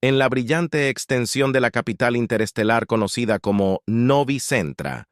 En la brillante extensión de la capital interestelar conocida como Novi Centra,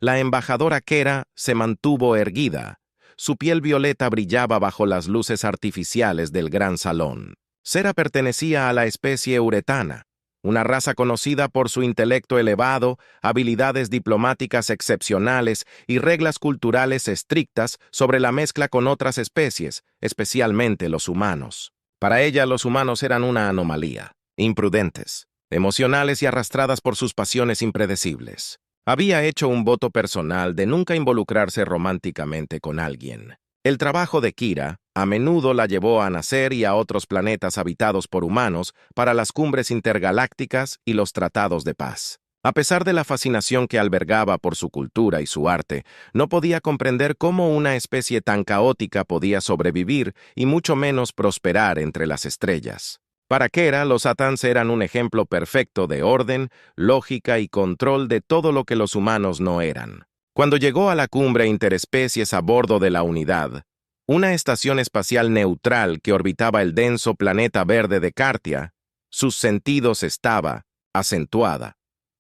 la embajadora Kera se mantuvo erguida. Su piel violeta brillaba bajo las luces artificiales del gran salón. Cera pertenecía a la especie uretana, una raza conocida por su intelecto elevado, habilidades diplomáticas excepcionales y reglas culturales estrictas sobre la mezcla con otras especies, especialmente los humanos. Para ella, los humanos eran una anomalía, imprudentes, emocionales y arrastradas por sus pasiones impredecibles. Había hecho un voto personal de nunca involucrarse románticamente con alguien. El trabajo de Kira a menudo la llevó a nacer y a otros planetas habitados por humanos para las cumbres intergalácticas y los tratados de paz. A pesar de la fascinación que albergaba por su cultura y su arte, no podía comprender cómo una especie tan caótica podía sobrevivir y mucho menos prosperar entre las estrellas. Para Kera, los Atans eran un ejemplo perfecto de orden, lógica y control de todo lo que los humanos no eran. Cuando llegó a la cumbre interespecies a bordo de la Unidad, una estación espacial neutral que orbitaba el denso planeta verde de Cartia, sus sentidos estaba acentuada.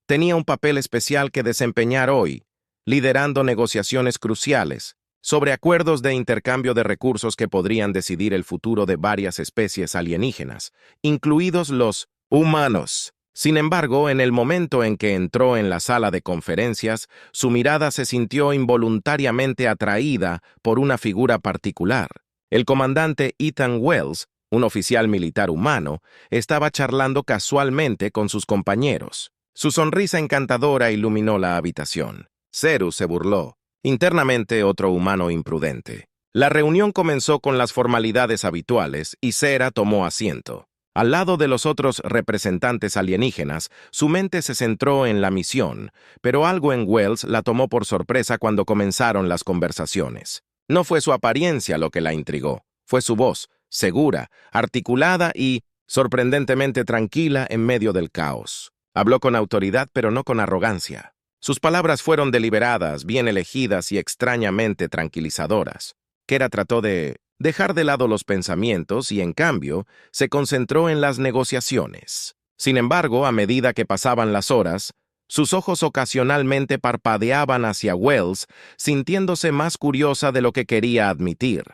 Tenía un papel especial que desempeñar hoy, liderando negociaciones cruciales sobre acuerdos de intercambio de recursos que podrían decidir el futuro de varias especies alienígenas, incluidos los humanos. Sin embargo, en el momento en que entró en la sala de conferencias, su mirada se sintió involuntariamente atraída por una figura particular. El comandante Ethan Wells, un oficial militar humano, estaba charlando casualmente con sus compañeros. Su sonrisa encantadora iluminó la habitación. Cerus se burló. Internamente, otro humano imprudente. La reunión comenzó con las formalidades habituales y Cera tomó asiento. Al lado de los otros representantes alienígenas, su mente se centró en la misión, pero algo en Wells la tomó por sorpresa cuando comenzaron las conversaciones. No fue su apariencia lo que la intrigó, fue su voz, segura, articulada y, sorprendentemente tranquila en medio del caos. Habló con autoridad, pero no con arrogancia. Sus palabras fueron deliberadas, bien elegidas y extrañamente tranquilizadoras. Kera trató de dejar de lado los pensamientos y, en cambio, se concentró en las negociaciones. Sin embargo, a medida que pasaban las horas, sus ojos ocasionalmente parpadeaban hacia Wells, sintiéndose más curiosa de lo que quería admitir.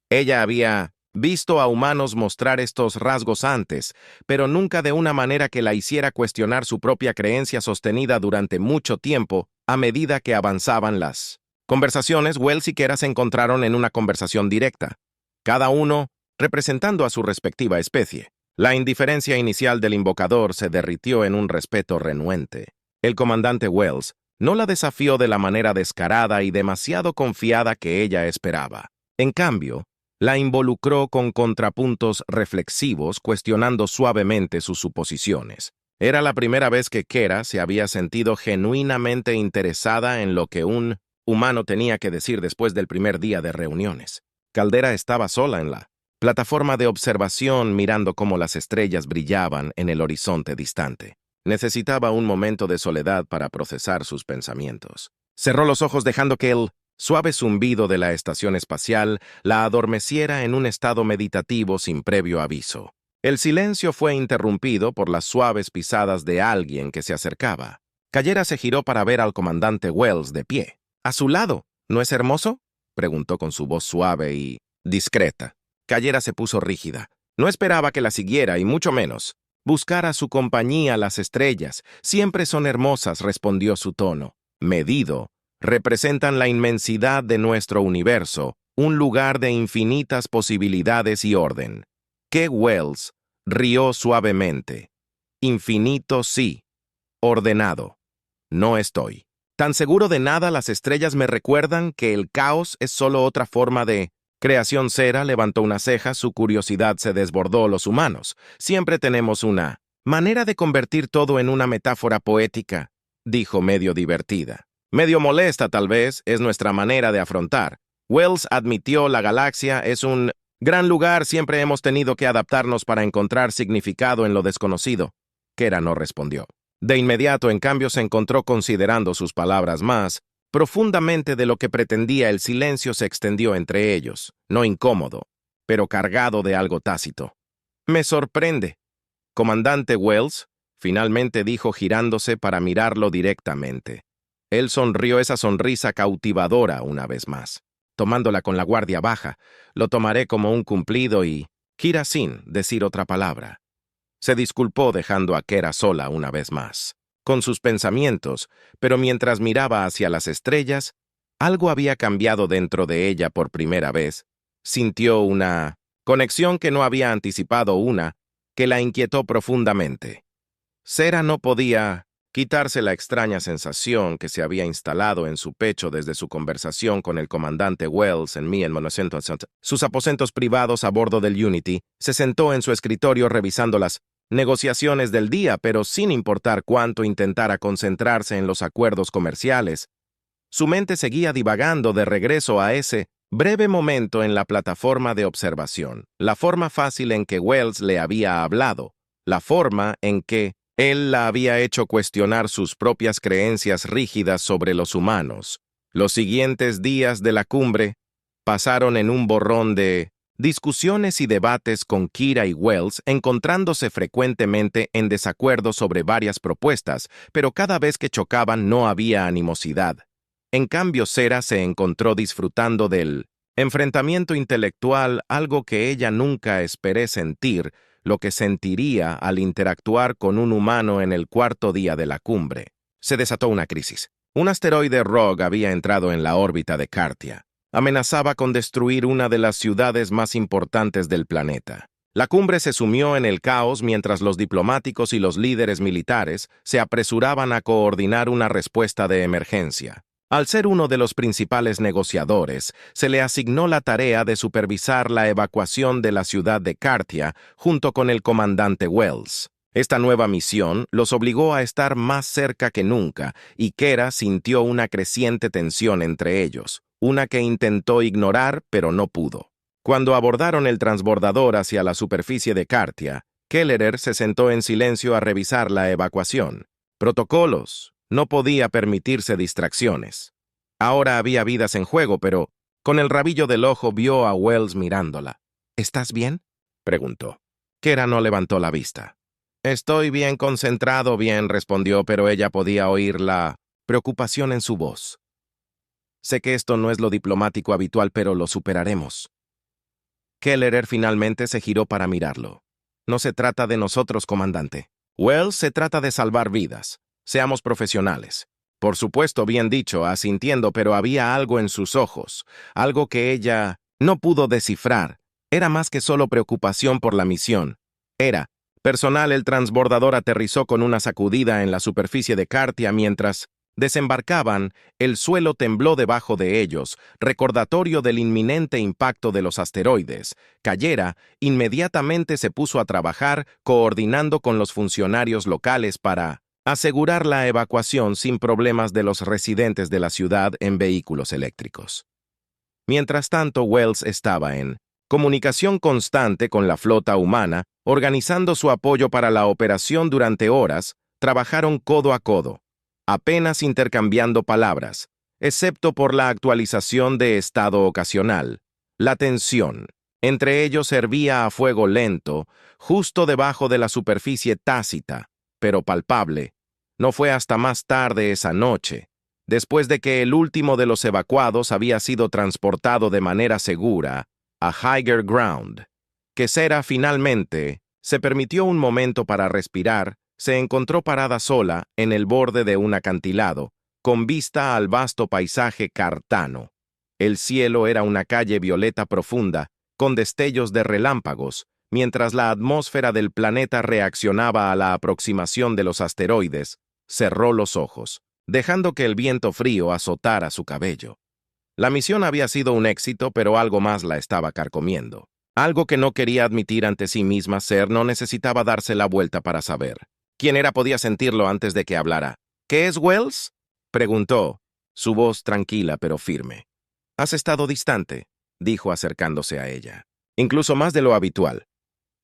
Ella había visto a humanos mostrar estos rasgos antes, pero nunca de una manera que la hiciera cuestionar su propia creencia sostenida durante mucho tiempo a medida que avanzaban las conversaciones. Wells y Kera se encontraron en una conversación directa, cada uno representando a su respectiva especie. La indiferencia inicial del invocador se derritió en un respeto renuente. El comandante Wells no la desafió de la manera descarada y demasiado confiada que ella esperaba. En cambio, la involucró con contrapuntos reflexivos, cuestionando suavemente sus suposiciones. Era la primera vez que Kera se había sentido genuinamente interesada en lo que un humano tenía que decir después del primer día de reuniones. Caldera estaba sola en la plataforma de observación mirando cómo las estrellas brillaban en el horizonte distante. Necesitaba un momento de soledad para procesar sus pensamientos. Cerró los ojos dejando que el suave zumbido de la estación espacial la adormeciera en un estado meditativo sin previo aviso. El silencio fue interrumpido por las suaves pisadas de alguien que se acercaba. Callera se giró para ver al comandante Wells de pie. «¿A su lado? ¿No es hermoso?», preguntó con su voz suave y discreta. Callera se puso rígida. No esperaba que la siguiera y mucho menos buscara su compañía. Las estrellas siempre son hermosas, respondió su tono medido. Representan la inmensidad de nuestro universo, un lugar de infinitas posibilidades y orden. Que Wells rió suavemente. Infinito sí, ordenado. No estoy tan seguro de nada. Las estrellas me recuerdan que el caos es solo otra forma de creación. Cera levantó una ceja, su curiosidad se desbordó. Los humanos siempre tenemos una manera de convertir todo en una metáfora poética, dijo medio divertida. Medio molesta, tal vez, es nuestra manera de afrontar. Wells admitió: la galaxia es un gran lugar, siempre hemos tenido que adaptarnos para encontrar significado en lo desconocido. Kera no respondió. De inmediato, en cambio, se encontró considerando sus palabras más profundamente de lo que pretendía. El silencio se extendió entre ellos, no incómodo, pero cargado de algo tácito. «Me sorprende», Comandante Wells, finalmente dijo girándose para mirarlo directamente. Él sonrió esa sonrisa cautivadora una vez más. Tomándola con la guardia baja, lo tomaré como un cumplido y gira sin decir otra palabra. Se disculpó dejando a Kera sola una vez más, con sus pensamientos, pero mientras miraba hacia las estrellas, algo había cambiado dentro de ella por primera vez. Sintió una conexión que no había anticipado que la inquietó profundamente. Sera no podía quitarse la extraña sensación que se había instalado en su pecho desde su conversación con el comandante Wells en 1960. Sus aposentos privados a bordo del Unity, se sentó en su escritorio revisando las negociaciones del día, pero sin importar cuánto intentara concentrarse en los acuerdos comerciales, su mente seguía divagando de regreso a ese breve momento en la plataforma de observación, la forma fácil en que Wells le había hablado, la forma en que él la había hecho cuestionar sus propias creencias rígidas sobre los humanos. Los siguientes días de la cumbre pasaron en un borrón de discusiones y debates con Kira y Wells, encontrándose frecuentemente en desacuerdo sobre varias propuestas, pero cada vez que chocaban no había animosidad. En cambio, Sera se encontró disfrutando del enfrentamiento intelectual, algo que ella nunca esperé sentir, lo que sentiría al interactuar con un humano en el cuarto día de la cumbre. Se desató una crisis. Un asteroide Rogue había entrado en la órbita de Cartia. Amenazaba con destruir una de las ciudades más importantes del planeta. La cumbre se sumió en el caos mientras los diplomáticos y los líderes militares se apresuraban a coordinar una respuesta de emergencia. Al ser uno de los principales negociadores, se le asignó la tarea de supervisar la evacuación de la ciudad de Cartia junto con el comandante Wells. Esta nueva misión los obligó a estar más cerca que nunca, y Kera sintió una creciente tensión entre ellos, una que intentó ignorar pero no pudo. Cuando abordaron el transbordador hacia la superficie de Cartia, Kelleher se sentó en silencio a revisar la evacuación. Protocolos. No podía permitirse distracciones. Ahora había vidas en juego, pero con el rabillo del ojo vio a Wells mirándola. ¿Estás bien?, preguntó. Kera no levantó la vista. Estoy bien concentrado, bien, respondió, pero ella podía oír la preocupación en su voz. Sé que esto no es lo diplomático habitual, pero lo superaremos. Kelleher finalmente se giró para mirarlo. No se trata de nosotros, comandante. Wells, se trata de salvar vidas. Seamos profesionales. Por supuesto, bien dicho, asintiendo, pero había algo en sus ojos, algo que ella no pudo descifrar. Era más que solo preocupación por la misión. Era personal. El transbordador aterrizó con una sacudida en la superficie de Cartia mientras desembarcaban. El suelo tembló debajo de ellos, recordatorio del inminente impacto de los asteroides. Cayera inmediatamente se puso a trabajar, coordinando con los funcionarios locales para asegurar la evacuación sin problemas de los residentes de la ciudad en vehículos eléctricos. Mientras tanto, Wells estaba en comunicación constante con la flota humana, organizando su apoyo para la operación durante horas. Trabajaron codo a codo, apenas intercambiando palabras, excepto por la actualización de estado ocasional. La tensión entre ellos hervía a fuego lento, justo debajo de la superficie tácita, pero palpable. No fue hasta más tarde esa noche, después de que el último de los evacuados había sido transportado de manera segura a Higher Ground, que Sera finalmente se permitió un momento para respirar. Se encontró parada sola en el borde de un acantilado, con vista al vasto paisaje cartano. El cielo era una calle violeta profunda, con destellos de relámpagos, mientras la atmósfera del planeta reaccionaba a la aproximación de los asteroides. Cerró los ojos, dejando que el viento frío azotara su cabello. La misión había sido un éxito, pero algo más la estaba carcomiendo. Algo que no quería admitir ante sí misma. Ser no necesitaba darse la vuelta para saber. ¿Quién era? Podía sentirlo antes de que hablara. ¿Qué es Wells?, preguntó, su voz tranquila pero firme. Has estado distante, dijo acercándose a ella. Incluso más de lo habitual.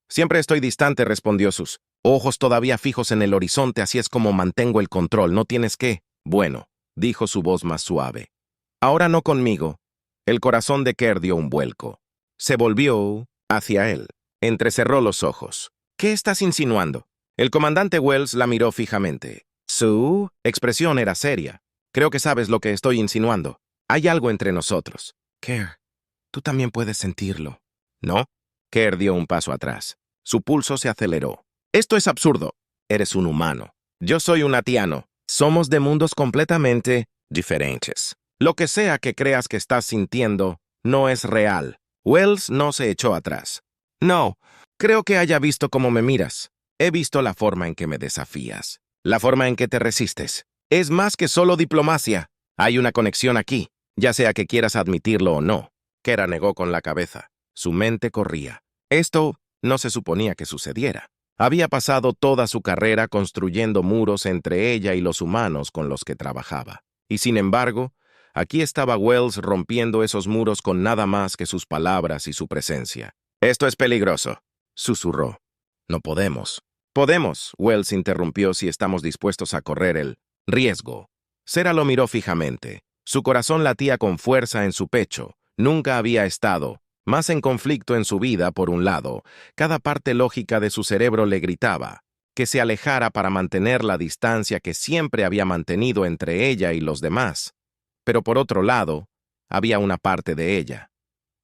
Siempre estoy distante, respondió, sus ojos todavía fijos en el horizonte. Así es como mantengo el control. No tienes que. Bueno, dijo su voz más suave. Ahora no conmigo. El corazón de Kerr dio un vuelco. Se volvió hacia él. Entrecerró los ojos. ¿Qué estás insinuando? El comandante Wells la miró fijamente. Su expresión era seria. Creo que sabes lo que estoy insinuando. Hay algo entre nosotros. Kerr, tú también puedes sentirlo. ¿No? Kerr dio un paso atrás. Su pulso se aceleró. Esto es absurdo. Eres un humano. Yo soy un atiano. Somos de mundos completamente diferentes. Lo que sea que creas que estás sintiendo no es real. Wells no se echó atrás. No, creo que haya visto cómo me miras. He visto la forma en que me desafías. La forma en que te resistes. Es más que solo diplomacia. Hay una conexión aquí, ya sea que quieras admitirlo o no. Kera negó con la cabeza. Su mente corría. Esto no se suponía que sucediera. Había pasado toda su carrera construyendo muros entre ella y los humanos con los que trabajaba. Y sin embargo, aquí estaba Wells rompiendo esos muros con nada más que sus palabras y su presencia. Esto es peligroso, susurró. No podemos. Podemos, Wells interrumpió, si estamos dispuestos a correr el riesgo. Sera lo miró fijamente. Su corazón latía con fuerza en su pecho. Nunca había estado más en conflicto en su vida. Por un lado, cada parte lógica de su cerebro le gritaba que se alejara para mantener la distancia que siempre había mantenido entre ella y los demás. Pero por otro lado, había una parte de ella,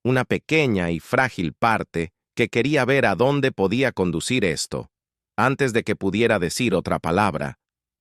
una pequeña y frágil parte que quería ver a dónde podía conducir esto. Antes de que pudiera decir otra palabra,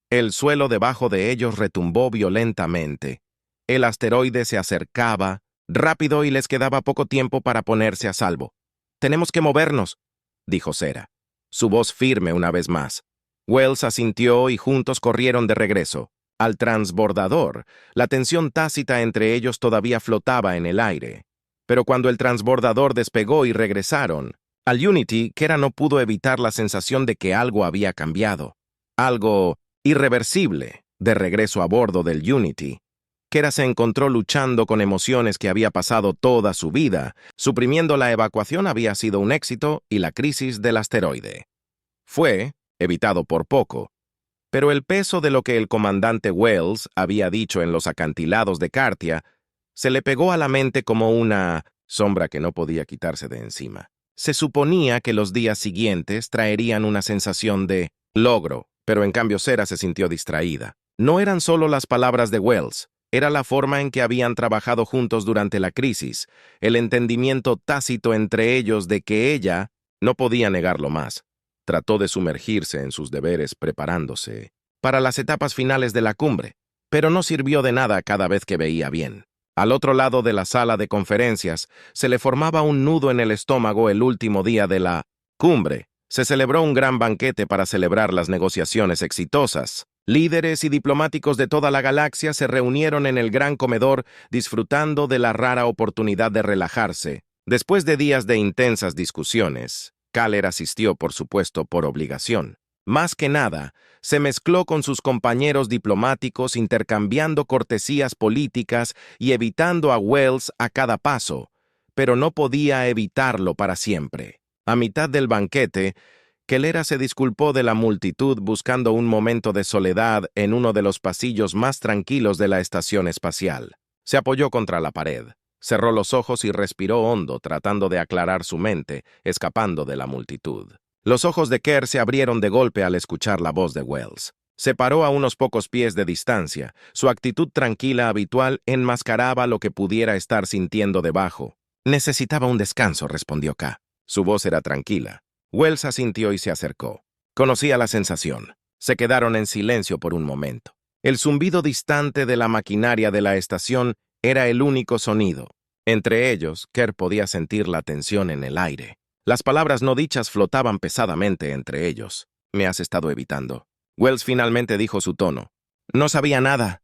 el suelo debajo de ellos retumbó violentamente. El asteroide se acercaba rápido y les quedaba poco tiempo para ponerse a salvo. «Tenemos que movernos», dijo Sera, su voz firme una vez más. Wells asintió y juntos corrieron de regreso. Al transbordador, la tensión tácita entre ellos todavía flotaba en el aire. Pero cuando el transbordador despegó y regresaron, al Unity, Kera no pudo evitar la sensación de que algo había cambiado. Algo irreversible. De regreso a bordo del Unity, Kera se encontró luchando con emociones que había pasado toda su vida. Suprimiendo la evacuación había sido un éxito y la crisis del asteroide fue evitado por poco. Pero el peso de lo que el comandante Wells había dicho en los acantilados de Cartia se le pegó a la mente como una sombra que no podía quitarse de encima. Se suponía que los días siguientes traerían una sensación de logro, pero en cambio Sera se sintió distraída. No eran solo las palabras de Wells, era la forma en que habían trabajado juntos durante la crisis, el entendimiento tácito entre ellos de que ella no podía negarlo más. Trató de sumergirse en sus deberes preparándose para las etapas finales de la cumbre, pero no sirvió de nada cada vez que veía bien. Al otro lado de la sala de conferencias se le formaba un nudo en el estómago. El último día de la cumbre se celebró un gran banquete para celebrar las negociaciones exitosas. Líderes y diplomáticos de toda la galaxia se reunieron en el gran comedor disfrutando de la rara oportunidad de relajarse. Después de días de intensas discusiones, Kaller asistió, por supuesto, por obligación. Más que nada, se mezcló con sus compañeros diplomáticos, intercambiando cortesías políticas y evitando a Wells a cada paso, pero no podía evitarlo para siempre. A mitad del banquete, Kellera se disculpó de la multitud buscando un momento de soledad en uno de los pasillos más tranquilos de la estación espacial. Se apoyó contra la pared, cerró los ojos y respiró hondo, tratando de aclarar su mente, escapando de la multitud. Los ojos de Kerr se abrieron de golpe al escuchar la voz de Wells. Se paró a unos pocos pies de distancia. Su actitud tranquila habitual enmascaraba lo que pudiera estar sintiendo debajo. «Necesitaba un descanso», respondió K. Su voz era tranquila. Wells asintió y se acercó. Conocía la sensación. Se quedaron en silencio por un momento. El zumbido distante de la maquinaria de la estación era el único sonido. Entre ellos, Kerr podía sentir la tensión en el aire. Las palabras no dichas flotaban pesadamente entre ellos. «Me has estado evitando». Wells finalmente dijo su tono. «No sabía nada».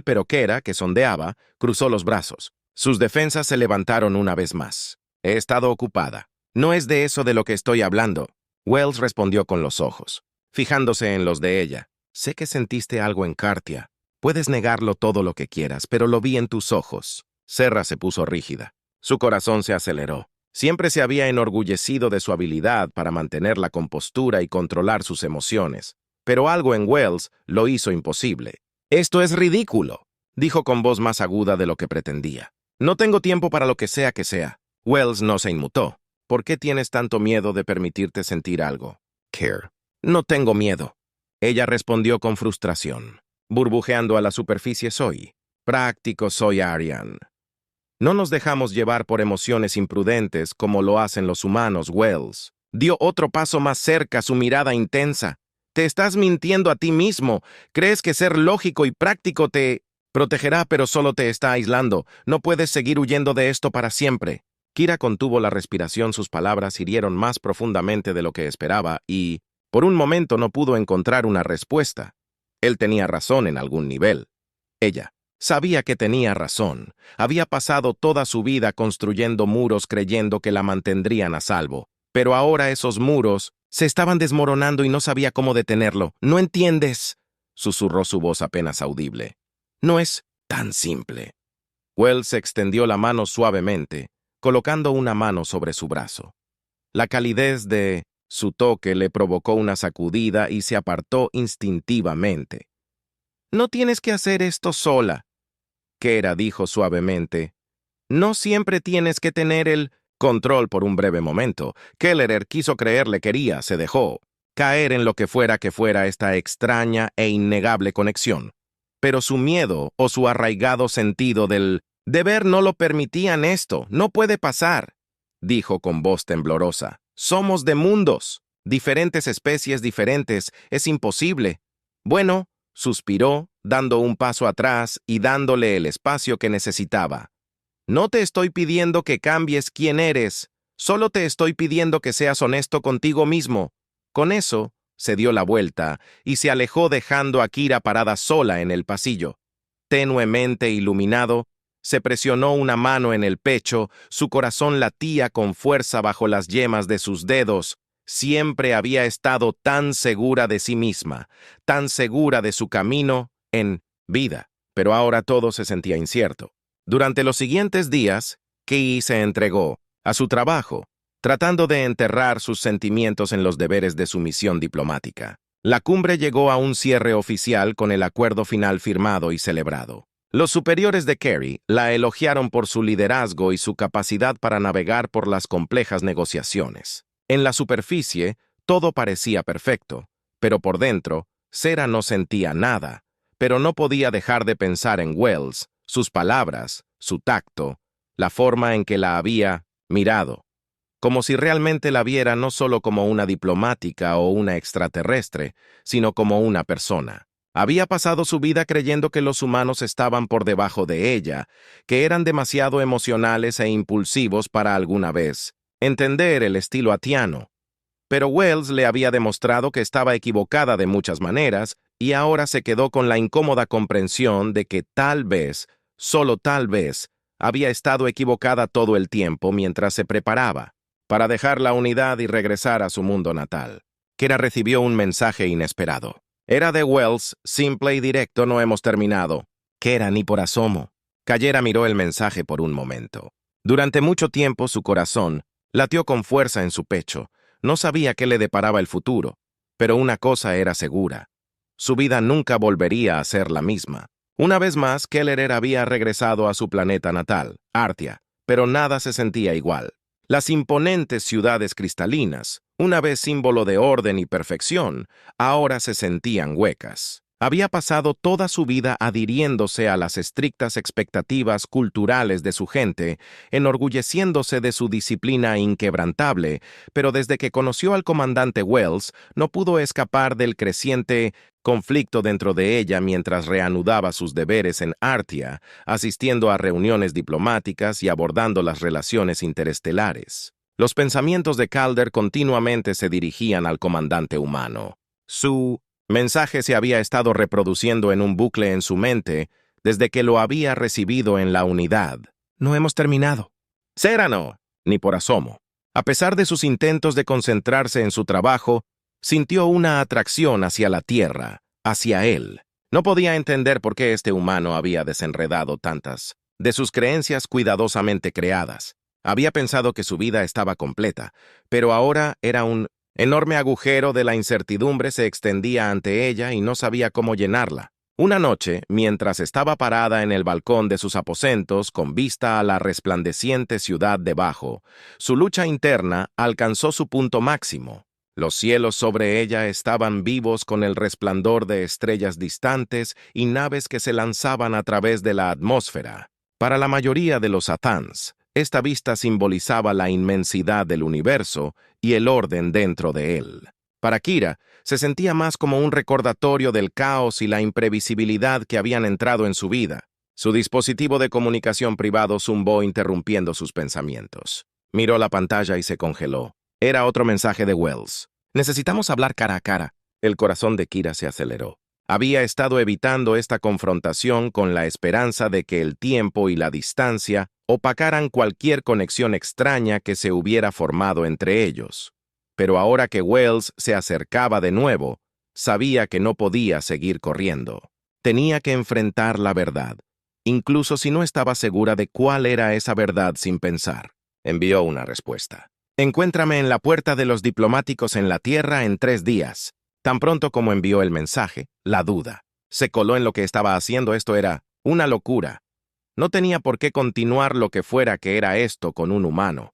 Pero Kera, que sondeaba, cruzó los brazos. Sus defensas se levantaron una vez más. «He estado ocupada». «No es de eso de lo que estoy hablando», Wells respondió con los ojos, fijándose en los de ella. «Sé que sentiste algo en Cartia. Puedes negarlo todo lo que quieras, pero lo vi en tus ojos». Serra se puso rígida. Su corazón se aceleró. Siempre se había enorgullecido de su habilidad para mantener la compostura y controlar sus emociones, pero algo en Wells lo hizo imposible. «Esto es ridículo», dijo con voz más aguda de lo que pretendía. «No tengo tiempo para lo que sea que sea». Wells no se inmutó. ¿por qué tienes tanto miedo de permitirte sentir algo? Care. No tengo miedo. Ella respondió con frustración. Burbujeando a la superficie soy. Práctico soy Arian. No nos dejamos llevar por emociones imprudentes como lo hacen los humanos, Wells. Dio otro paso más cerca, su mirada intensa. Te estás mintiendo a ti mismo. Crees que ser lógico y práctico te protegerá, pero solo te está aislando. No puedes seguir huyendo de esto para siempre. Kira contuvo la respiración, sus palabras hirieron más profundamente de lo que esperaba y, por un momento, no pudo encontrar una respuesta. Él tenía razón en algún nivel. Ella sabía que tenía razón. Había pasado toda su vida construyendo muros creyendo que la mantendrían a salvo. Pero ahora esos muros se estaban desmoronando y no sabía cómo detenerlo. ¿No entiendes?, susurró su voz apenas audible. No es tan simple. Wells extendió la mano suavemente, colocando una mano sobre su brazo. La calidez de su toque le provocó una sacudida y se apartó instintivamente. No tienes que hacer esto sola, Kera dijo suavemente. No siempre tienes que tener el control por un breve momento. Kelleher quiso creerle quería, se dejó caer en lo que fuera esta extraña e innegable conexión. Pero su miedo o su arraigado sentido del deber no lo permitían esto. No puede pasar, dijo con voz temblorosa. Somos de mundos, diferentes especies diferentes. Es imposible. Bueno, suspiró, dando un paso atrás y dándole el espacio que necesitaba. No te estoy pidiendo que cambies quién eres, solo te estoy pidiendo que seas honesto contigo mismo. Con eso, se dio la vuelta y se alejó dejando a Kira parada sola en el pasillo. Tenuemente iluminado, se presionó una mano en el pecho, su corazón latía con fuerza bajo las yemas de sus dedos. Siempre había estado tan segura de sí misma, tan segura de su camino en vida, pero ahora todo se sentía incierto. Durante los siguientes días, Kei se entregó a su trabajo, tratando de enterrar sus sentimientos en los deberes de su misión diplomática. La cumbre llegó a un cierre oficial con el acuerdo final firmado y celebrado. Los superiores de Carey la elogiaron por su liderazgo y su capacidad para navegar por las complejas negociaciones. En la superficie, todo parecía perfecto, pero por dentro, Sera no sentía nada, pero no podía dejar de pensar en Wells, sus palabras, su tacto, la forma en que la había mirado, como si realmente la viera no solo como una diplomática o una extraterrestre, sino como una persona. Había pasado su vida creyendo que los humanos estaban por debajo de ella, que eran demasiado emocionales e impulsivos para alguna vez entender el estilo atiano. Pero Wells le había demostrado que estaba equivocada de muchas maneras y ahora se quedó con la incómoda comprensión de que tal vez, solo tal vez, había estado equivocada todo el tiempo mientras se preparaba para dejar la unidad y regresar a su mundo natal. Kera recibió un mensaje inesperado. Era de Wells, simple y directo: no hemos terminado. Kera, ni por asomo. Callera miró el mensaje por un momento. Durante mucho tiempo su corazón latió con fuerza en su pecho. No sabía qué le deparaba el futuro, pero una cosa era segura. Su vida nunca volvería a ser la misma. Una vez más, Kelleher había regresado a su planeta natal, Artia, pero nada se sentía igual. Las imponentes ciudades cristalinas, una vez símbolo de orden y perfección, ahora se sentían huecas. Había pasado toda su vida adhiriéndose a las estrictas expectativas culturales de su gente, enorgulleciéndose de su disciplina inquebrantable, pero desde que conoció al comandante Wells, no pudo escapar del creciente conflicto dentro de ella mientras reanudaba sus deberes en Artia, asistiendo a reuniones diplomáticas y abordando las relaciones interestelares. Los pensamientos de Calder continuamente se dirigían al comandante humano. Su mensaje se había estado reproduciendo en un bucle en su mente desde que lo había recibido en la unidad. No hemos terminado. Serano, ni por asomo. A pesar de sus intentos de concentrarse en su trabajo, sintió una atracción hacia la tierra, hacia él. No podía entender por qué este humano había desenredado tantas de sus creencias cuidadosamente creadas. Había pensado que su vida estaba completa, pero ahora era un enorme agujero de la incertidumbre se extendía ante ella y no sabía cómo llenarla. Una noche, mientras estaba parada en el balcón de sus aposentos con vista a la resplandeciente ciudad debajo, su lucha interna alcanzó su punto máximo. Los cielos sobre ella estaban vivos con el resplandor de estrellas distantes y naves que se lanzaban a través de la atmósfera. Para la mayoría de los Athans, esta vista simbolizaba la inmensidad del universo y el orden dentro de él. Para Kira, se sentía más como un recordatorio del caos y la imprevisibilidad que habían entrado en su vida. Su dispositivo de comunicación privado zumbó interrumpiendo sus pensamientos. Miró la pantalla y se congeló. Era otro mensaje de Wells. «Necesitamos hablar cara a cara». El corazón de Kira se aceleró. Había estado evitando esta confrontación con la esperanza de que el tiempo y la distancia opacaran cualquier conexión extraña que se hubiera formado entre ellos. Pero ahora que Wells se acercaba de nuevo, sabía que no podía seguir corriendo. Tenía que enfrentar la verdad, incluso si no estaba segura de cuál era esa verdad sin pensar. Envió una respuesta. «Encuéntrame en la puerta de los diplomáticos en la Tierra en 3 días». Tan pronto como envió el mensaje, la duda se coló en lo que estaba haciendo. Esto era una locura. No tenía por qué continuar lo que fuera que era esto con un humano.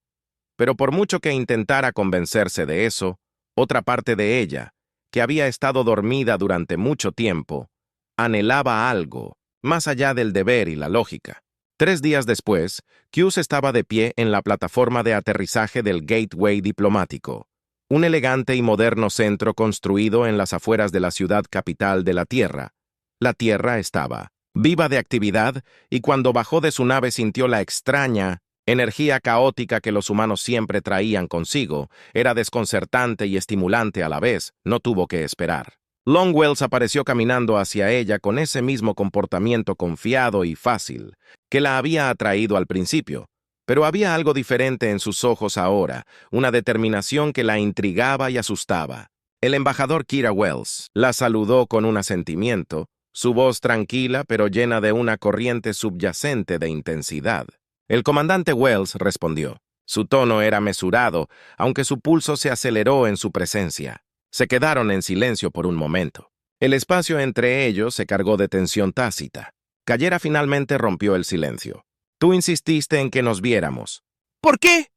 Pero por mucho que intentara convencerse de eso, otra parte de ella, que había estado dormida durante mucho tiempo, anhelaba algo, más allá del deber y la lógica. 3 días después, Hughes estaba de pie en la plataforma de aterrizaje del Gateway diplomático, un elegante y moderno centro construido en las afueras de la ciudad capital de la Tierra. La Tierra estaba viva de actividad y cuando bajó de su nave sintió la extraña energía caótica que los humanos siempre traían consigo. Era desconcertante y estimulante a la vez. No tuvo que esperar. Longwells apareció caminando hacia ella con ese mismo comportamiento confiado y fácil que la había atraído al principio. Pero había algo diferente en sus ojos ahora, una determinación que la intrigaba y asustaba. El embajador Kira Wells la saludó con un asentimiento, su voz tranquila pero llena de una corriente subyacente de intensidad. El comandante Wells respondió. Su tono era mesurado, aunque su pulso se aceleró en su presencia. Se quedaron en silencio por un momento. El espacio entre ellos se cargó de tensión tácita. Cayera finalmente rompió el silencio. «Tú insististe en que nos viéramos». «¿Por qué?»,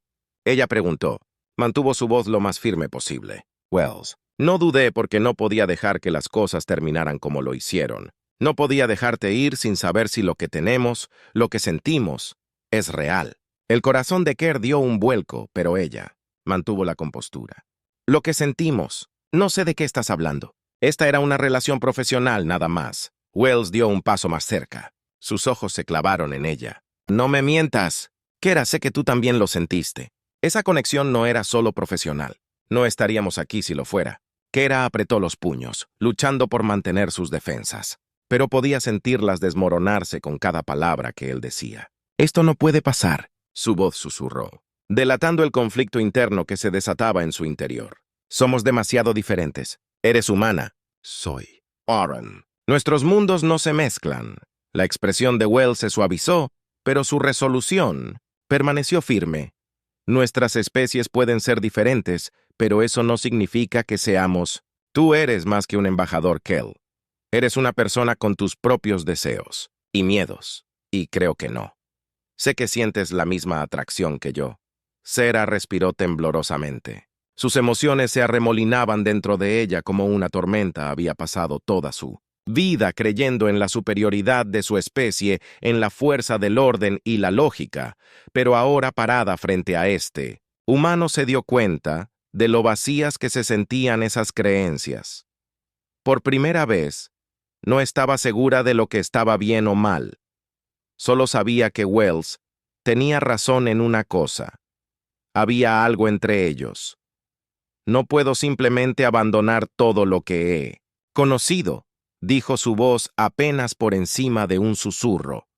ella preguntó. Mantuvo su voz lo más firme posible. «Wells, no dudé porque no podía dejar que las cosas terminaran como lo hicieron. No podía dejarte ir sin saber si lo que tenemos, lo que sentimos, es real». El corazón de Kerr dio un vuelco, pero ella mantuvo la compostura. «Lo que sentimos, no sé de qué estás hablando. Esta era una relación profesional nada más». Wells dio un paso más cerca. Sus ojos se clavaron en ella. «No me mientas. Kera, sé que tú también lo sentiste. Esa conexión no era solo profesional. No estaríamos aquí si lo fuera». Kera apretó los puños, luchando por mantener sus defensas, pero podía sentirlas desmoronarse con cada palabra que él decía. «Esto no puede pasar», su voz susurró, delatando el conflicto interno que se desataba en su interior. «Somos demasiado diferentes. Eres humana. Soy Aaron. Nuestros mundos no se mezclan». La expresión de Wells se suavizó, pero su resolución permaneció firme. «Nuestras especies pueden ser diferentes, pero eso no significa que seamos. Tú eres más que un embajador, Kell. Eres una persona con tus propios deseos y miedos, y creo que no. Sé que sientes la misma atracción que yo». Sarah respiró temblorosamente. Sus emociones se arremolinaban dentro de ella como una tormenta. Había pasado toda su vida creyendo en la superioridad de su especie, en la fuerza del orden y la lógica, pero ahora parada frente a este humano se dio cuenta de lo vacías que se sentían esas creencias. Por primera vez, no estaba segura de lo que estaba bien o mal. Solo sabía que Wells tenía razón en una cosa. Había algo entre ellos. «No puedo simplemente abandonar todo lo que he conocido», dijo su voz apenas por encima de un susurro.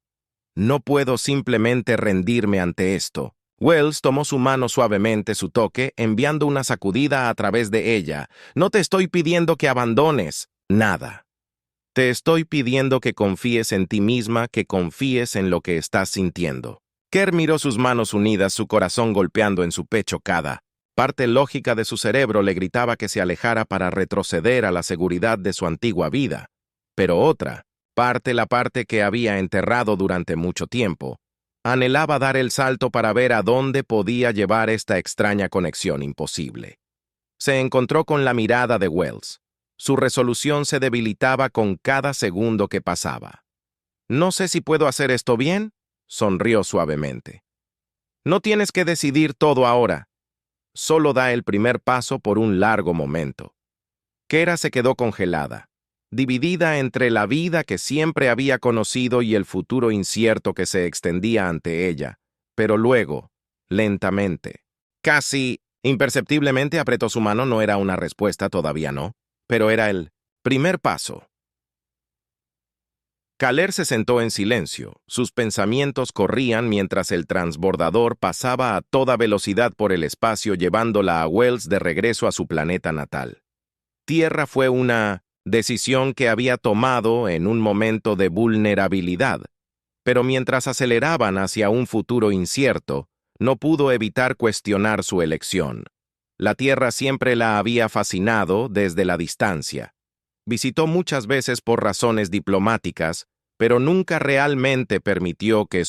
«No puedo simplemente rendirme ante esto». Wells tomó su mano suavemente su toque, enviando una sacudida a través de ella. «No te estoy pidiendo que abandones nada. Te estoy pidiendo que confíes en ti misma, que confíes en lo que estás sintiendo». Kerr miró sus manos unidas, su corazón golpeando en su pecho. Cada parte lógica de su cerebro le gritaba que se alejara para retroceder a la seguridad de su antigua vida. Pero otra la parte que había enterrado durante mucho tiempo. Anhelaba dar el salto para ver a dónde podía llevar esta extraña conexión imposible. Se encontró con la mirada de Wells. Su resolución se debilitaba con cada segundo que pasaba. «No sé si puedo hacer esto bien», sonrió suavemente. «No tienes que decidir todo ahora. Solo da el primer paso por un largo momento». Kera se quedó congelada, dividida entre la vida que siempre había conocido y el futuro incierto que se extendía ante ella, pero luego, lentamente, casi imperceptiblemente apretó su mano. No era una respuesta, todavía no, pero era el primer paso. Kaler se sentó en silencio. Sus pensamientos corrían mientras el transbordador pasaba a toda velocidad por el espacio llevándola a Wells de regreso a su planeta natal. Tierra fue una decisión que había tomado en un momento de vulnerabilidad, pero mientras aceleraban hacia un futuro incierto, no pudo evitar cuestionar su elección. La Tierra siempre la había fascinado desde la distancia. Visitó muchas veces por razones diplomáticas, pero nunca realmente permitió que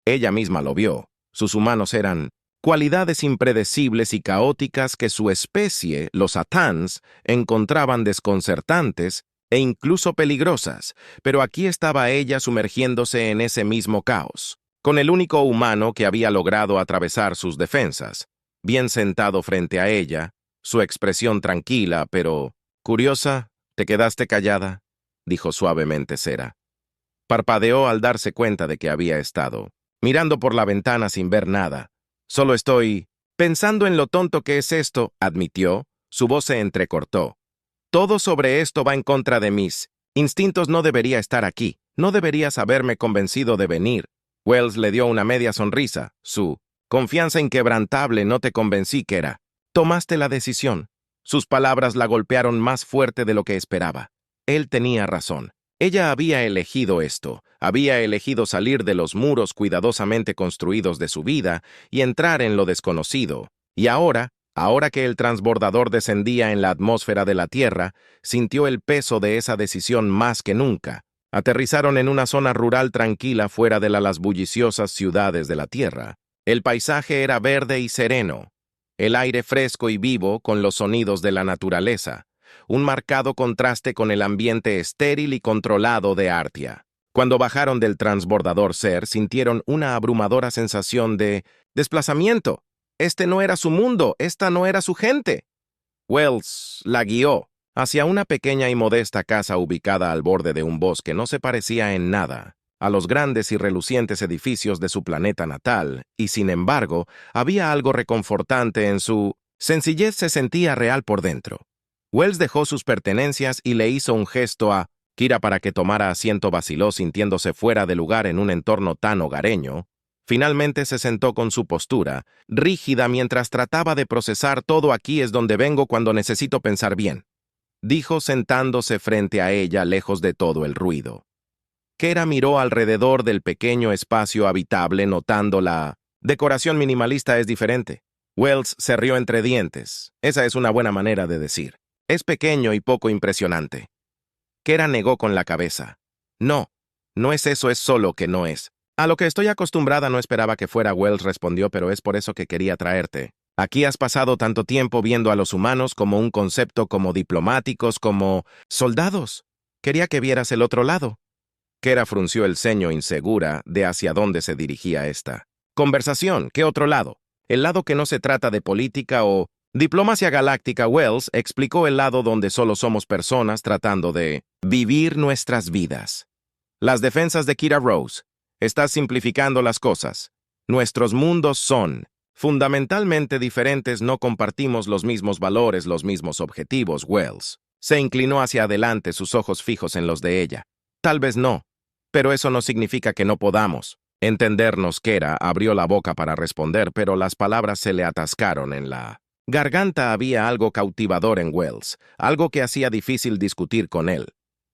ella misma lo vio. Sus humanos eran cualidades impredecibles y caóticas que su especie, los Atans, encontraban desconcertantes e incluso peligrosas, pero aquí estaba ella sumergiéndose en ese mismo caos, con el único humano que había logrado atravesar sus defensas, bien sentado frente a ella, su expresión tranquila, pero curiosa. «¿Te quedaste callada?», dijo suavemente Sera. Parpadeó al darse cuenta de que había estado mirando por la ventana sin ver nada. «Solo estoy pensando en lo tonto que es esto», admitió. Su voz se entrecortó. «Todo sobre esto va en contra de mis instintos. No debería estar aquí. No deberías haberme convencido de venir». Wells le dio una media sonrisa. Su confianza inquebrantable. «No te convencí, Kera. Tomaste la decisión». Sus palabras la golpearon más fuerte de lo que esperaba. Él tenía razón. Ella había elegido esto. Había elegido salir de los muros cuidadosamente construidos de su vida y entrar en lo desconocido. Y ahora que el transbordador descendía en la atmósfera de la Tierra, sintió el peso de esa decisión más que nunca. Aterrizaron en una zona rural tranquila fuera de las bulliciosas ciudades de la Tierra. El paisaje era verde y sereno, el aire fresco y vivo con los sonidos de la naturaleza, un marcado contraste con el ambiente estéril y controlado de Artia. Cuando bajaron del transbordador Ser, sintieron una abrumadora sensación de desplazamiento. Este no era su mundo, esta no era su gente. Wells la guió hacia una pequeña y modesta casa ubicada al borde de un bosque. No se parecía en nada a los grandes y relucientes edificios de su planeta natal, y sin embargo, había algo reconfortante en su sencillez. Se sentía real por dentro. Wells dejó sus pertenencias y le hizo un gesto a Kira para que tomara asiento. Vaciló sintiéndose fuera de lugar en un entorno tan hogareño. Finalmente se sentó con su postura, rígida mientras trataba de procesar todo. «Aquí es donde vengo cuando necesito pensar bien», dijo sentándose frente a ella lejos de todo el ruido. Kera miró alrededor del pequeño espacio habitable notando la decoración minimalista. «Es diferente». Wells se rió entre dientes. «Esa es una buena manera de decir. Es pequeño y poco impresionante». Kera negó con la cabeza. «No, no es eso, es solo que no es. A lo que estoy acostumbrada». «No esperaba que fuera», Wells respondió, «pero es por eso que quería traerte. Aquí has pasado tanto tiempo viendo a los humanos como un concepto, como diplomáticos, como soldados. Quería que vieras el otro lado». Kera frunció el ceño insegura de hacia dónde se dirigía esta conversación. «¿Qué otro lado? El lado que no se trata de política o diplomacia galáctica». Wells explicó: «El lado donde solo somos personas tratando de vivir nuestras vidas». «Las defensas de Kira Rose. Estás simplificando las cosas. Nuestros mundos son fundamentalmente diferentes. No compartimos los mismos valores, los mismos objetivos». Wells se inclinó hacia adelante, sus ojos fijos en los de ella. «Tal vez no, pero eso no significa que no podamos entendernos». Kera abrió la boca para responder, pero las palabras se le atascaron en la garganta. Había algo cautivador en Wells, algo que hacía difícil discutir con él.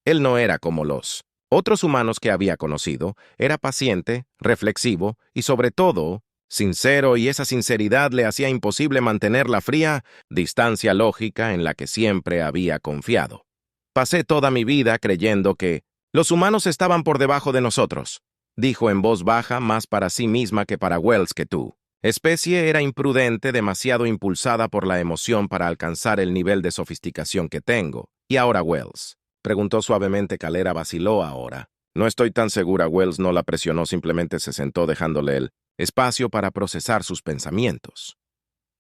Él no era como los otros humanos que había conocido. Era paciente, reflexivo y, sobre todo, sincero, y esa sinceridad le hacía imposible mantener la fría distancia lógica en la que siempre había confiado. «Pasé toda mi vida creyendo que Los humanos estaban por debajo de nosotros, dijo en voz baja, más para sí misma que para Wells que tú. Especie era imprudente, demasiado impulsada por la emoción para alcanzar el nivel de sofisticación que tengo. ¿Y ahora Wells? Preguntó suavemente. Calera vaciló ahora. No estoy tan segura. Wells no la presionó, simplemente se sentó dejándole el espacio para procesar sus pensamientos.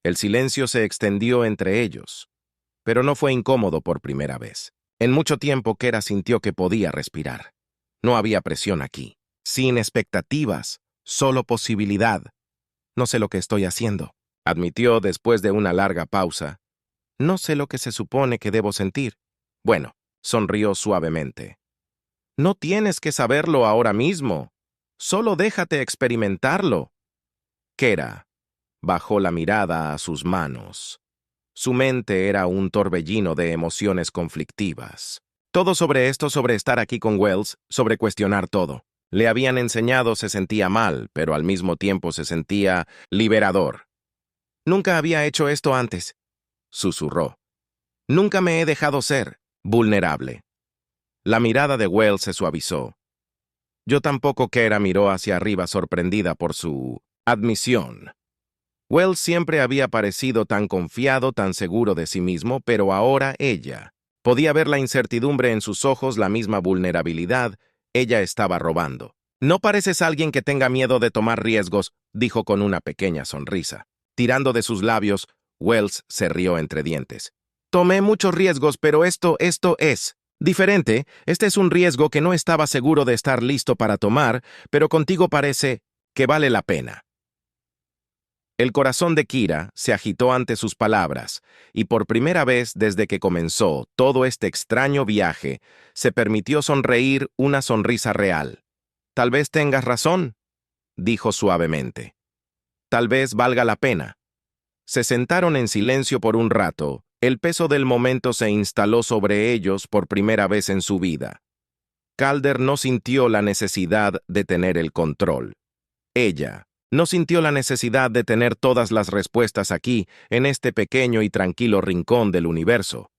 El silencio se extendió entre ellos, pero no fue incómodo por primera vez. En mucho tiempo Kera sintió que podía respirar. No había presión aquí. Sin expectativas, solo posibilidad. No sé lo que estoy haciendo, admitió después de una larga pausa. No sé lo que se supone que debo sentir. Bueno, sonrió suavemente. No tienes que saberlo ahora mismo. Solo déjate experimentarlo. Kera bajó la mirada a sus manos. Su mente era un torbellino de emociones conflictivas. Todo sobre esto, sobre estar aquí con Wells, sobre cuestionar todo. Le habían enseñado, se sentía mal, pero al mismo tiempo se sentía liberador. Nunca había hecho esto antes, susurró. Nunca me he dejado ser vulnerable. La mirada de Wells se suavizó. Yo tampoco. Kera miró hacia arriba sorprendida por su admisión. Wells siempre había parecido tan confiado, tan seguro de sí mismo, pero ahora ella podía ver la incertidumbre en sus ojos, la misma vulnerabilidad. Ella estaba robando. No pareces alguien que tenga miedo de tomar riesgos, dijo con una pequeña sonrisa. Tirando de sus labios, Wells se rió entre dientes. Tomé muchos riesgos, pero esto es diferente. Este es un riesgo que no estaba seguro de estar listo para tomar, pero contigo parece que vale la pena. El corazón de Kira se agitó ante sus palabras, y por primera vez desde que comenzó todo este extraño viaje, se permitió sonreír una sonrisa real. Tal vez tengas razón, dijo suavemente. Tal vez valga la pena. Se sentaron en silencio por un rato. El peso del momento se instaló sobre ellos por primera vez en su vida. Calder no sintió la necesidad de tener el control. Ella no sintió la necesidad de tener todas las respuestas aquí, en este pequeño y tranquilo rincón del universo.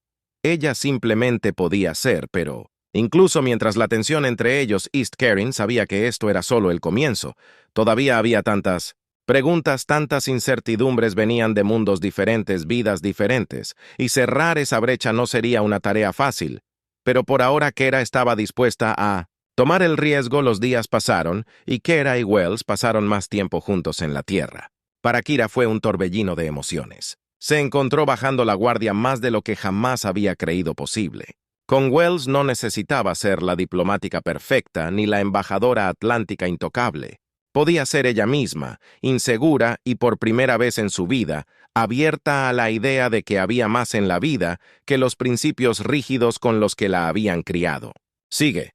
Ella simplemente podía ser, pero incluso mientras la tensión entre ellos, East Carin sabía que esto era solo el comienzo. Todavía había tantas preguntas, tantas incertidumbres, venían de mundos diferentes, vidas diferentes, y cerrar esa brecha no sería una tarea fácil. Pero por ahora Kera estaba dispuesta a tomar el riesgo. Los días pasaron, y Kera y Wells pasaron más tiempo juntos en la Tierra. Para Kira fue un torbellino de emociones. Se encontró bajando la guardia más de lo que jamás había creído posible. Con Wells no necesitaba ser la diplomática perfecta ni la embajadora atlántica intocable. Podía ser ella misma, insegura y por primera vez en su vida, abierta a la idea de que había más en la vida que los principios rígidos con los que la habían criado. Sigue.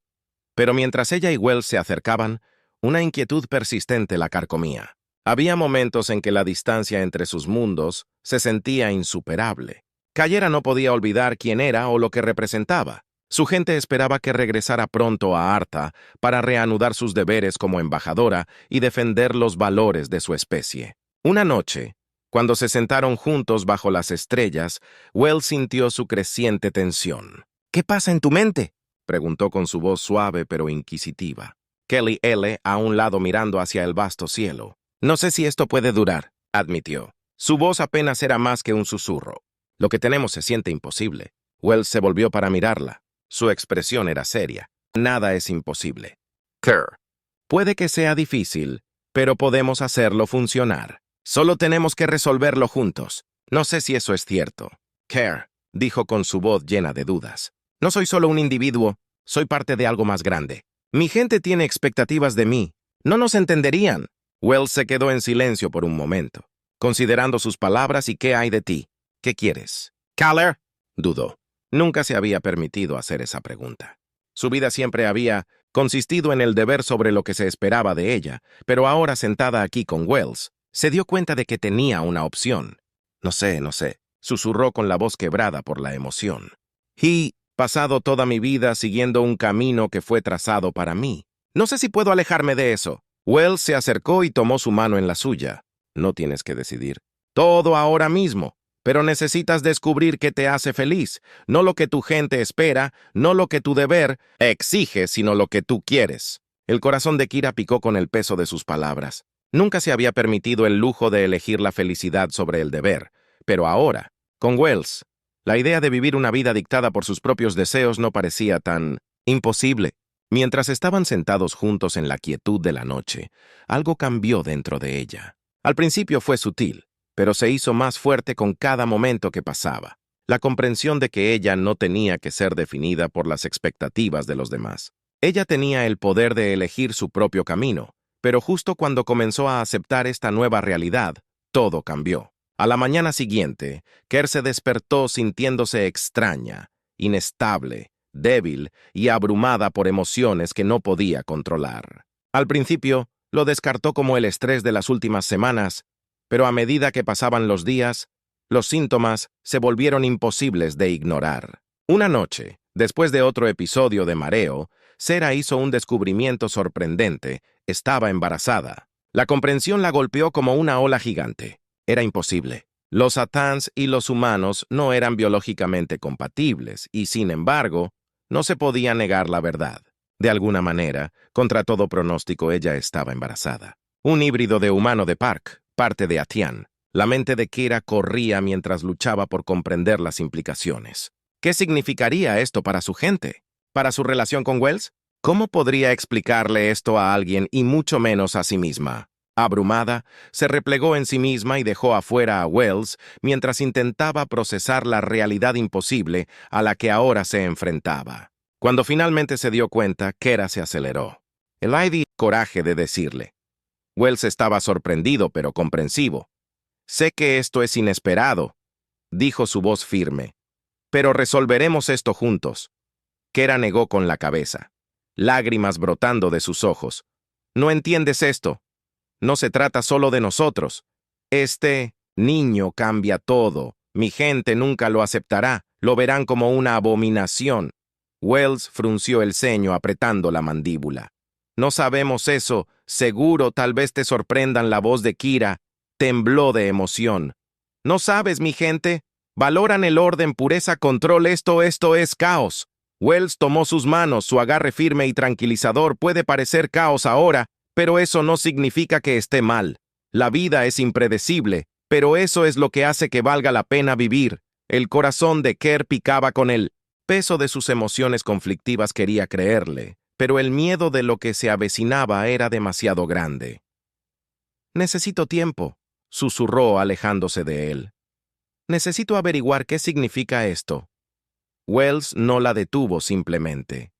Pero mientras ella y Wells se acercaban, una inquietud persistente la carcomía. Había momentos en que la distancia entre sus mundos se sentía insuperable. Cayera no podía olvidar quién era o lo que representaba. Su gente esperaba que regresara pronto a Arta para reanudar sus deberes como embajadora y defender los valores de su especie. Una noche, cuando se sentaron juntos bajo las estrellas, Wells sintió su creciente tensión. ¿Qué pasa en tu mente?, preguntó con su voz suave pero inquisitiva. Kelly L. a un lado mirando hacia el vasto cielo. No sé si esto puede durar, admitió. Su voz apenas era más que un susurro. Lo que tenemos se siente imposible. Wells se volvió para mirarla. Su expresión era seria. Nada es imposible. Kerr. Puede que sea difícil, pero podemos hacerlo funcionar. Solo tenemos que resolverlo juntos. No sé si eso es cierto. Kerr, dijo con su voz llena de dudas. No soy solo un individuo, soy parte de algo más grande. Mi gente tiene expectativas de mí. No nos entenderían. Wells se quedó en silencio por un momento, considerando sus palabras. ¿Y qué hay de ti? ¿Qué quieres? ¿Calder? Dudó. Nunca se había permitido hacer esa pregunta. Su vida siempre había consistido en el deber sobre lo que se esperaba de ella, pero ahora sentada aquí con Wells, se dio cuenta de que tenía una opción. No sé, susurró con la voz quebrada por la emoción. He pasado toda mi vida siguiendo un camino que fue trazado para mí. No sé si puedo alejarme de eso. Wells se acercó y tomó su mano en la suya. No tienes que decidir. Todo ahora mismo. Pero necesitas descubrir qué te hace feliz, no lo que tu gente espera, no lo que tu deber exige, sino lo que tú quieres. El corazón de Kira picó con el peso de sus palabras. Nunca se había permitido el lujo de elegir la felicidad sobre el deber, pero ahora, con Wells, la idea de vivir una vida dictada por sus propios deseos no parecía tan imposible. Mientras estaban sentados juntos en la quietud de la noche, algo cambió dentro de ella. Al principio fue sutil, pero se hizo más fuerte con cada momento que pasaba. La comprensión de que ella no tenía que ser definida por las expectativas de los demás. Ella tenía el poder de elegir su propio camino, pero justo cuando comenzó a aceptar esta nueva realidad, todo cambió. A la mañana siguiente, Kerr se despertó sintiéndose extraña, inestable, débil y abrumada por emociones que no podía controlar. Al principio, lo descartó como el estrés de las últimas semanas, pero a medida que pasaban los días, los síntomas se volvieron imposibles de ignorar. Una noche, después de otro episodio de mareo, Sarah hizo un descubrimiento sorprendente. Estaba embarazada. La comprensión la golpeó como una ola gigante. Era imposible. Los Atans y los humanos no eran biológicamente compatibles y, sin embargo, no se podía negar la verdad. De alguna manera, contra todo pronóstico, ella estaba embarazada. Un híbrido de humano de Park, parte de Atian. La mente de Kira corría mientras luchaba por comprender las implicaciones. ¿Qué significaría esto para su gente? ¿Para su relación con Wells? ¿Cómo podría explicarle esto a alguien y mucho menos a sí misma? Abrumada, se replegó en sí misma y dejó afuera a Wells mientras intentaba procesar la realidad imposible a la que ahora se enfrentaba. Cuando finalmente se dio cuenta, Kira se aceleró. El coraje de decirle. Wells estaba sorprendido pero comprensivo. «Sé que esto es inesperado», dijo su voz firme, «pero resolveremos esto juntos». Kira negó con la cabeza, lágrimas brotando de sus ojos. «No entiendes esto. No se trata solo de nosotros. Este niño cambia todo. Mi gente nunca lo aceptará. Lo verán como una abominación». Wells frunció el ceño apretando la mandíbula. «No sabemos eso. Seguro, tal vez te sorprendan». La voz de Kira tembló de emoción. «¿No sabes, mi gente? Valoran el orden, pureza, control. Esto es caos». Wells tomó sus manos, su agarre firme y tranquilizador. «Puede parecer caos ahora, pero eso no significa que esté mal. La vida es impredecible, pero eso es lo que hace que valga la pena vivir». El corazón de Kerr picaba con el peso de sus emociones conflictivas. Quería creerle, pero el miedo de lo que se avecinaba era demasiado grande. «Necesito tiempo», susurró alejándose de él. «Necesito averiguar qué significa esto». Wells no la detuvo simplemente.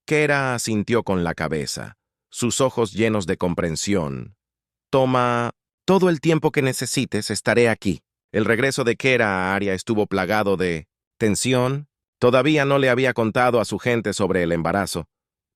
Kira asintió con la cabeza, sus ojos llenos de comprensión. «Toma todo el tiempo que necesites, estaré aquí». El regreso de Kira a Aria estuvo plagado de tensión. Todavía no le había contado a su gente sobre el embarazo,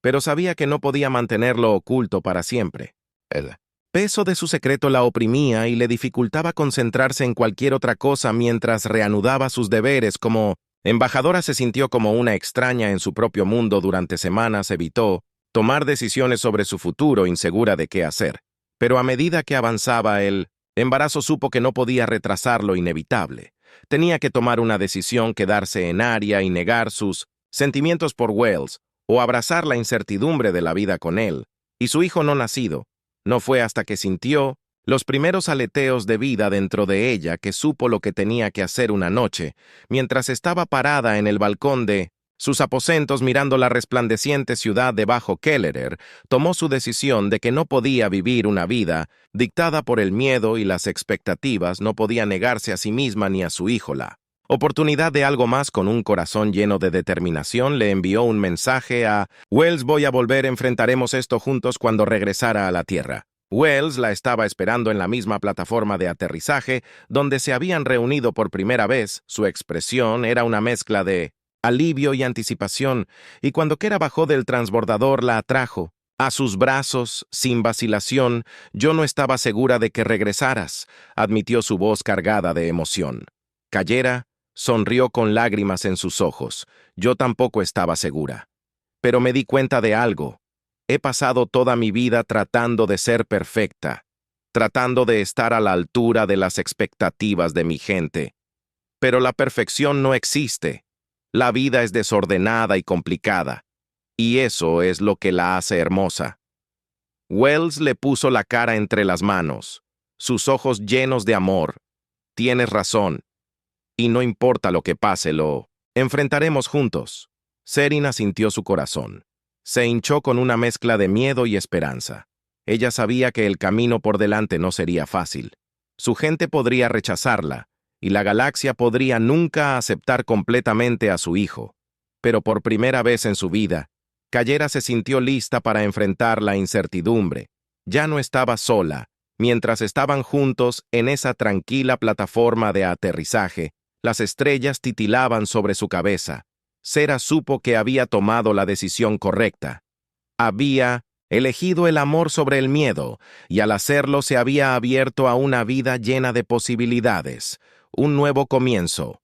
pero sabía que no podía mantenerlo oculto para siempre. El peso de su secreto la oprimía y le dificultaba concentrarse en cualquier otra cosa mientras reanudaba sus deberes. Como embajadora se sintió como una extraña en su propio mundo. Durante semanas evitó tomar decisiones sobre su futuro, insegura de qué hacer. Pero a medida que avanzaba el embarazo, supo que no podía retrasar lo inevitable. Tenía que tomar una decisión: quedarse en Aria y negar sus sentimientos por Wells, o abrazar la incertidumbre de la vida con él y su hijo no nacido. No fue hasta que sintió los primeros aleteos de vida dentro de ella que supo lo que tenía que hacer. Una noche, mientras estaba parada en el balcón de sus aposentos mirando la resplandeciente ciudad de Bajo Kelleher, tomó su decisión de que no podía vivir una vida dictada por el miedo y las expectativas. No podía negarse a sí misma ni a su hijo la oportunidad de algo más. Con un corazón lleno de determinación, le envió un mensaje a Wells: «Voy a volver, enfrentaremos esto juntos cuando regresara a la Tierra». Wells la estaba esperando en la misma plataforma de aterrizaje donde se habían reunido por primera vez. Su expresión era una mezcla de alivio y anticipación, y cuando Kira bajó del transbordador la atrajo a sus brazos sin vacilación. «Yo no estaba segura de que regresaras», admitió, su voz cargada de emoción. Kira sonrió con lágrimas en sus ojos. «Yo tampoco estaba segura. Pero me di cuenta de algo. He pasado toda mi vida tratando de ser perfecta, tratando de estar a la altura de las expectativas de mi gente. Pero la perfección no existe. La vida es desordenada y complicada, y eso es lo que la hace hermosa. Wells le puso la cara entre las manos, sus ojos llenos de amor. Tienes razón. Y no importa lo que pase, lo enfrentaremos juntos. Serena sintió su corazón. Se hinchó con una mezcla de miedo y esperanza. Ella sabía que el camino por delante no sería fácil. Su gente podría rechazarla, y la galaxia podría nunca aceptar completamente a su hijo. Pero por primera vez en su vida, Cayera se sintió lista para enfrentar la incertidumbre. Ya no estaba sola. Mientras estaban juntos en esa tranquila plataforma de aterrizaje, las estrellas titilaban sobre su cabeza. Sera supo que había tomado la decisión correcta. Había elegido el amor sobre el miedo, y al hacerlo se había abierto a una vida llena de posibilidades, un nuevo comienzo.